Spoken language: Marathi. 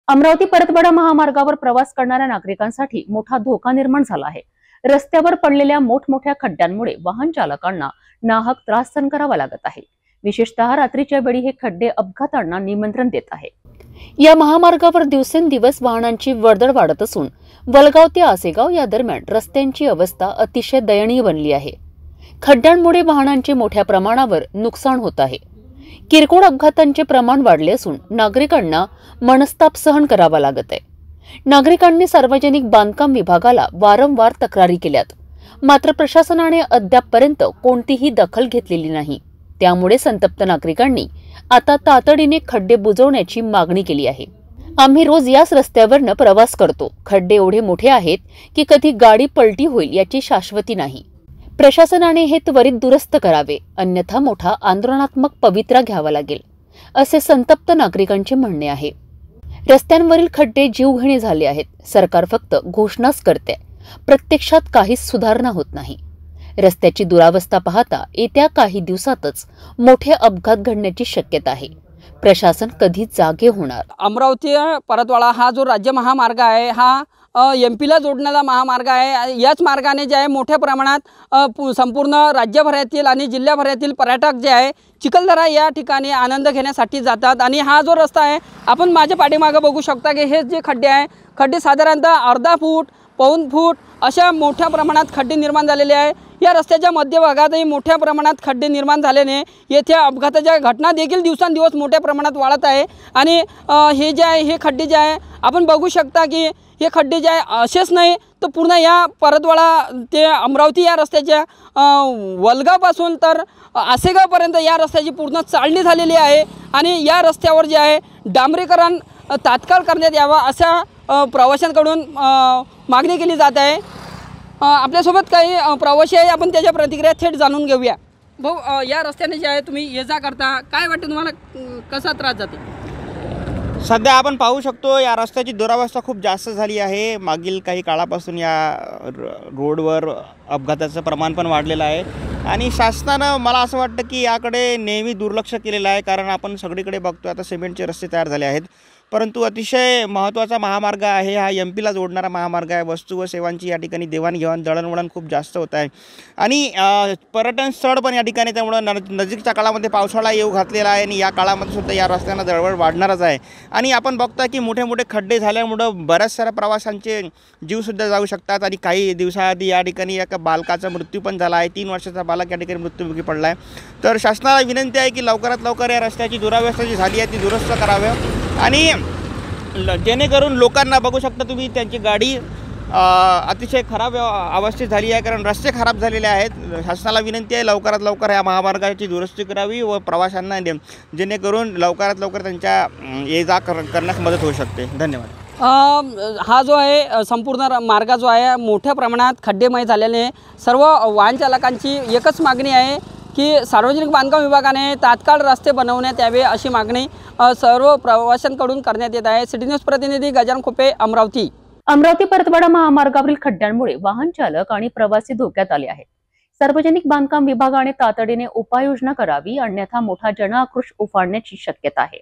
अमरावती परतवाडा महामार्गावर प्रवास करणाऱ्या नागरिकांसाठी मोठा धोका निर्माण झाला आहे। रस्त्यावर पडलेल्या मोठमोठ्या खड्ड्यांमुळे वाहन चालकांना नाहक त्रास सहन करावा लागत आहे। विशेषतः रात्रीच्या वेळी हे खड्डे अपघातांना निमंत्रण देत आहे। या महामार्गावर दिवसेंदिवस वाहनांची वर्दळ वाढत असून वलगाव ते आसेगाव या दरम्यान रस्त्यांची अवस्था अतिशय दयनीय बनली आहे। खड्ड्यांमुळे वाहनांचे मोठ्या प्रमाणावर नुकसान होत आहे। किरकोळ अपघातांचे प्रमाण वाढले असून नागरिकांना मनस्ताप सहन करावा लागत आहे। नागरिकांनी सार्वजनिक बांधकाम विभागाला वारंवार तक्रारी केल्यात, मात्र प्रशासनाने अद्यापपर्यंत कोणतीही दखल घेतलेली नाही। त्यामुळे संतप्त नागरिकांनी आता तातडीने खड्डे बुजवण्याची मागणी केली आहे। आम्ही रोज याच रस्त्यावरनं प्रवास करतो। खड्डे एवढे मोठे आहेत की कधी गाडी पलटी होईल याची शाश्वती नाही। प्रशासनाने हे त्वरित दुरुस्त करावे, अन्यथा मोठा आंदोलनात्मक पवित्रा घ्यावा लागेल, असे संतप्त नागरिकांचे म्हणणे आहे। रस्त्यांवरील खड्डे जीवघेणे झाले आहेत। सरकार फक्त घोषणाच करते, प्रत्यक्षात काहीच सुधारणा होत नाही। रस्त्याची दुरावस्था पाहता येत्या काही दिवसातच मोठे अपघात घडण्याची शक्यता आहे। प्रशासन कधी जागे होणार? अमरावती परतवाडा हा जो राज्य महामार्ग आहे हा एमपीला जोडणारा महामार्ग आहे। याच मार्गाने जे आहे मोठ्या प्रमाणात संपूर्ण राज्यभरातील आणि जिल्ह्याभरातील पर्यटक जे आहे चिखलदरा या ठिकाणी आनंद घेण्यासाठी जातात। आणि हा जो रस्ता आहे आपण माझ्या पाठीमागे बघू शकता की हे जे खड्डे आहे, खड्डे साधारणतः अर्धा फूट पाऊण फूट अशा मोठ्या प्रमाणात खड्डे निर्माण झालेले आहे। या रस्त्याच्या मध्यभागातही मोठ्या प्रमाणात खड्डे निर्माण झाल्याने येथे अपघाताच्या घटना देखील दिवसेंदिवस मोठ्या प्रमाणात वाढत आहे। आणि हे जे आहे हे खड्डे जे आहे आपण बघू शकता की हे खड्डे जे आहे असेच नाही तर पूर्ण या परतवाडा ते अमरावती या रस्त्याच्या वलगावपासून तर आसेगावपर्यंत या रस्त्याची पूर्ण चाळणी झालेली आहे। आणि या रस्त्यावर जे आहे डांबरीकरण तात्काळ करण्यात यावा अशा प्रवाशांकडून मागणी केली जात आहे। आपल्यासोबत काही प्रवासी आहे, आपण त्याच्या प्रतिक्रिया थेट जाणून घेऊया। भाऊ, या रस्त्याने जे आहे तुम्ही ये जा करता, काय वाटतं तुम्हाला, कसा त्रास जाते? सध्या आपण पाहू शकतो या रस्त्याची दुरावस्था खूप जास्त झाली आहे। मागील काही काळापासून या रोडवर अपघाताचं प्रमाण पण वाढलेलं आहे आणि शासनानं मला असं वाटतं की याकडे नेहमी दुर्लक्ष केलेलं आहे। कारण आपण सगळीकडे बघतो आता सिमेंटचे रस्ते तयार झाले आहेत, परंतु अतिशय महत्त्वाचा महामार्ग आहे हा, एमपीला जोडणारा महामार्ग आहे। वस्तू व सेवांची या ठिकाणी देवाणघेवाण दळणवळण खूप जास्त होत आहे आणि पर्यटन स्थळ पण या ठिकाणी, त्यामुळं नजीकच्या काळामध्ये पावसाळा येऊ घातलेला आहे आणि या काळामध्ये सुद्धा या रस्त्यांना दळवळ वाढणारच आहे। आणि आपण बघता की मोठे मोठे खड्डे झाल्यामुळं बऱ्याच साऱ्या प्रवाशांचे जीवसुद्धा जाऊ शकतात। आणि काही दिवसाआधी या ठिकाणी एका बालकाचा मृत्यू पण झाला आहे, 3 वर्षाचा बालक या ठिकाणी मृत्युमुखी पडला आहे। तर शासनाला विनंती आहे की लवकरात लवकर या रस्त्याची दुरावस्था जी झाली आहे ती दुरुस्त करावी आणि जेणेकरून लोकांना बघू शकता तुम्ही त्यांची गाडी अतिशय खराब अवस्थेत झाली आहे, कारण रस्ते खराब झालेले आहेत। शासनाला विनंती आहे लवकरात लवकर या महामार्गाची दुरुस्ती करावी व प्रवाशांना जेणेकरून लवकरात लवकर त्यांच्या ये जा करण्यास मदत होऊ शकते। धन्यवाद। हा जो आहे संपूर्ण मार्ग जो आहे मोठ्या प्रमाणात खड्डेमय झाल्याने सर्व वाहन चालकांची एकच मागणी आहे की सार्वजनिक बांधकाम विभागाने तात्काळ रस्ते बनवण्यात यावे अशी मागणी सर्व प्रवाशांकडून करण्यात येत आहे। सिटी न्यूज प्रतिनिधी गजानन खोपे, अमरावती। अमरावती परतवाडा महामार्गावरील खड्ड्यांमुळे वाहन चालक आणि प्रवासी धोक्यात आले आहेत। सार्वजनिक बांधकाम विभागाने तातडीने उपाययोजना करावी, अन्यथा मोठा जनआक्रोश उफाळण्याची शक्यता आहे।